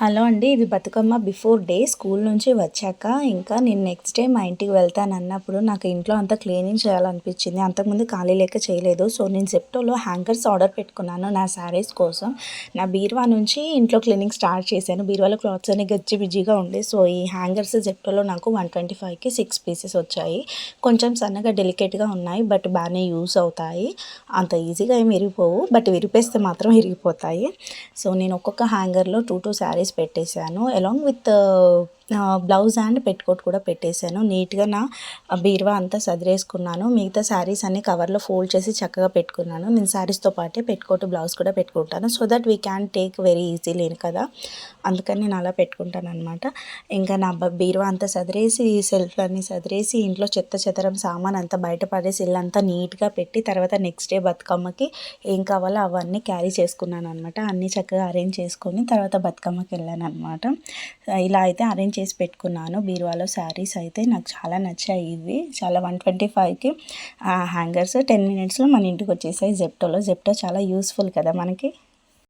Hello అండి. ఇది Bathukamma before day school నుంచి వచ్చాక ఇంకా నేను నెక్స్ట్ డే మా ఇంటికి వెళ్తానన్నప్పుడు నాకు ఇంట్లో అంతా క్లీనింగ్ చేయాలనిపించింది. అంతకుముందు ఖాళీ లేక చేయలేదు. సో నేను జెప్టోలో హ్యాంగర్స్ ఆర్డర్ పెట్టుకున్నాను నా శారీస్ కోసం. నా బీరువా నుంచి ఇంట్లో క్లీనింగ్ స్టార్ట్ చేశాను. బీరువాలో క్లాత్స్ అన్ని గజ్జి బిజ్జిగా ఉండే. సో ఈ హ్యాంగర్స్ జెప్టోలో నాకు 125కి 6 పీసెస్ వచ్చాయి. కొంచెం సన్నగా డెలికేట్గా ఉన్నాయి, బట్ బాగానే యూస్ అవుతాయి. అంత ఈజీగా ఏమి విరిగిపోవు, బట్ విరిపేస్తే మాత్రం విరిగిపోతాయి. సో నేను ఒక్కొక్క హ్యాంగర్లో 2 శారీస్ పెట్టేశాను. అలాంగ్ విత్ బ్లౌజ్ అండ్ పెట్టుకోట్ కూడా పెట్టేశాను. నీట్గా నా బీరువా అంతా సదిరేసుకున్నాను. మిగతా శారీస్ అన్ని కవర్లో ఫోల్డ్ చేసి చక్కగా పెట్టుకున్నాను. నేను శారీస్తో పాటే పెట్టుకోట్ బ్లౌజ్ కూడా పెట్టుకుంటాను, so that we can take very easily కదా, అందుకని నేను అలా పెట్టుకుంటాను అనమాట. ఇంకా నా బీరువా అంతా సదిరేసి, సెల్ఫ్లన్నీ సదిరేసి, ఇంట్లో చెత్త చెదరం సామాన్ అంతా బయట పడేసి ఇల్లంతా నీట్గా పెట్టి, తర్వాత నెక్స్ట్ డే బతుకమ్మకి ఏం కావాలో అవన్నీ క్యారీ చేసుకున్నాను అనమాట. అన్నీ చక్కగా అరేంజ్ చేసుకొని తర్వాత బతుకమ్మకి వెళ్ళాను అనమాట. ఇలా అయితే అరేంజ్ చేసి పెట్టుకున్నాను బీరువాలో. శారీస్ అయితే నాకు చాలా నచ్చాయి. ఇవి చాలా 125కి హ్యాంగర్స్ 10 మినిట్స్లో మన ఇంటికి వచ్చేసాయి. జెప్టో చాలా యూస్ఫుల్ కదా మనకి.